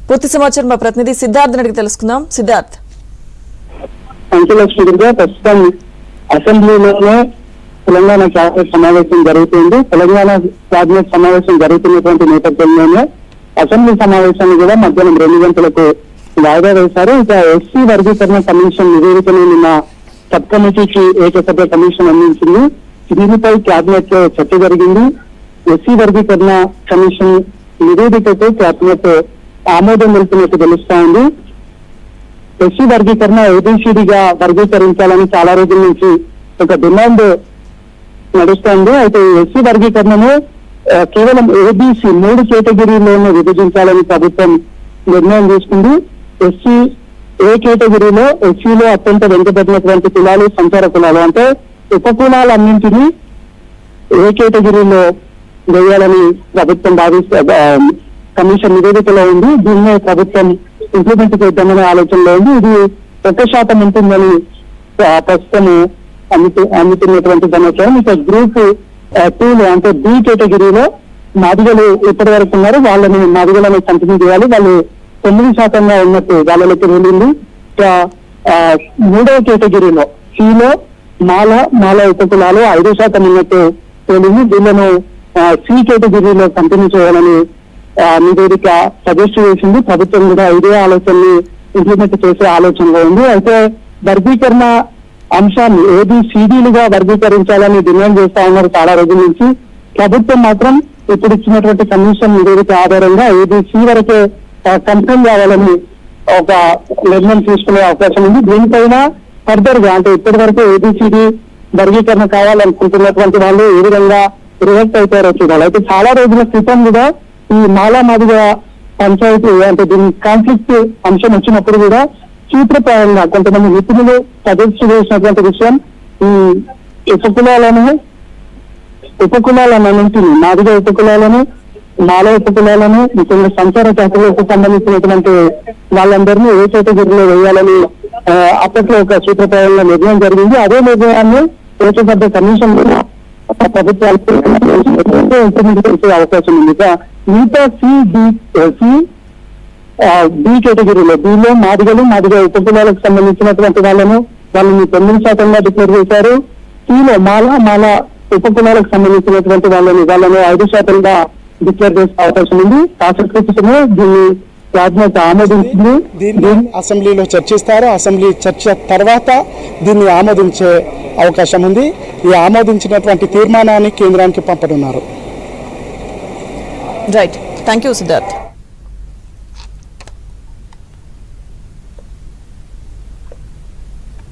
పూర్తి సమాచారం మా ప్రతినిధి సిద్ధార్థ్ అడిగి తెలుసుకుందాం. సిద్ధార్థ్. ప్రస్తుతం అసెంబ్లీలోనే తెలంగాణ క్యాబినెట్ సమావేశం జరుగుతుంది. తెలంగాణ క్యాబినెట్ సమావేశం జరుగుతున్నటువంటి నేపథ్యంలోనే అసెంబ్లీ సమావేశాన్ని కూడా మధ్యాహ్నం 2 గంటలకు వాయిదా వేశారు. ఇక ఎస్సీ వర్గీకరణ కమిషన్ నివేదికను నిన్న సబ్ కమిటీకి ఏకసభ్య కమిషన్ అందించింది. దీనిపై క్యాబినెట్ లో చర్చ జరిగింది. ఎస్సీ వర్గీకరణ కమిషన్ నివేదికకు క్యాబినెట్ ఆమోదం తెలిపినట్టు తెలుస్తా ఉంది. ఎస్సీ వర్గీకరణ ఏబిసిడిగా వర్గీకరించాలని చాలా రోజుల నుంచి ఒక డిమాండ్ నడుస్తోంది. అయితే ఎస్సీ వర్గీకరణను కేవలం ఏబిసి 3 కేటగిరీలోనే విభజించాలని ప్రభుత్వం నిర్ణయం తీసుకుంది. ఎస్సీ ఏ కేటగిరీలో ఎస్సీలో అత్యంత వెనుకబడినటువంటి కులాలు, సంచార కులాలు అంటే ఉపకులాలన్నింటినీ ఏ కేటగిరీలో వేయాలని ప్రభుత్వం కమిషన్ నివేదికలో ఉంది. దీన్నే ప్రభుత్వం ఇంప్లిమెంట్ చేద్దామనే ఆలోచనలో ఉంది. ఇది 1% ఉంటుందని ప్రస్తుతం అందుతున్నటువంటి సమాచారం. ఇక గ్రూప్ 2లో అంటే బి కేటగిరీలో మాదిగలు ఇప్పటి వరకు ఉన్నారు, వాళ్ళని మాదిగలను కంటిన్యూ చేయాలి. వాళ్ళు 9% ఉన్నట్టు వాళ్ళకి వెళ్ళింది. ఇక 3వ కేటగిరీలో సిలో మాల ఉపకులాలు 5% ఉన్నట్టు తేలింది. వీళ్ళను సి కేటగిరీలో కంటిన్యూ చేయాలని నివేదిక సజెస్ట్ చేసింది. ప్రభుత్వం కూడా ఇదే ఆలోచనని ఇంప్లిమెంట్ చేసే ఆలోచనలో ఉంది. అయితే వర్గీకరణ అంశాన్ని ఏబిసిడీలుగా వర్గీకరించాలని డిమాండ్ చేస్తా ఉన్నారు చాలా రోజుల నుంచి. ప్రభుత్వం మాత్రం ఇప్పుడు ఇచ్చినటువంటి కమిషన్ నివేదిక ఆధారంగా ఏబిసి వరకే కన్ఫర్మ్ కావాలని ఒక నిర్ణయం తీసుకునే అవకాశం ఉంది. దీనిపైన ఫర్దర్ గా అంటే ఇప్పటి వరకు ఏబిసిడి వర్గీకరణ కావాలనుకుంటున్నటువంటి వాళ్ళు ఏ విధంగా రియాక్ట్ అవుతారో చూడాలి. అయితే చాలా రోజుల క్రితం కూడా ఈ మాదిగ పంచాయతీ అంటే దీని కాన్ఫ్లిక్ట్ అంశం వచ్చినప్పుడు కూడా సూత్రప్రాయంగా కొంతమంది నిపుణులు సజెస్ట్ చేసినటువంటి విషయం ఈ ఉపకులాలన్నింటినీ మాదిగ ఉపకులాలను, మాల ఉపకులాలను, ముఖ్యంగా సంచార జాతులకు సంబంధించినటువంటి వాళ్ళందరినీ ఏ కేటగిరీలో వేయాలని అప్పట్లో ఒక సూత్రప్రాయంగా నిర్ణయం జరిగింది. అదే నిర్ణయాన్ని ఏకసభ్య కమిషన్ ప్రభుత్వాలకు ఇంప్లిమెంట్ చేసే అవకాశం ఉంది. మిగతా బి కేటగిరీలో బిలో మాదిగ ఉపకులాలకు సంబంధించినటువంటి వాళ్ళని 9% డిక్లేర్ చేశారు. సిలో మాల ఉపకులాలకు సంబంధించినటువంటి వాళ్ళని 5% డిక్లేర్ చేసే అవకాశం ఉంది. కాసేపటినే దీన్ని క్యాబినెట్ ఆమోదించింది. దీన్ని అసెంబ్లీలో చర్చిస్తారు. అసెంబ్లీ చర్చ తర్వాత దీన్ని ఆమోదించే అవకాశం ఉంది. ఈ ఆమోదించినటువంటి తీర్మానాన్ని కేంద్రానికి పంపనున్నారు. Right, thank you Siddharth.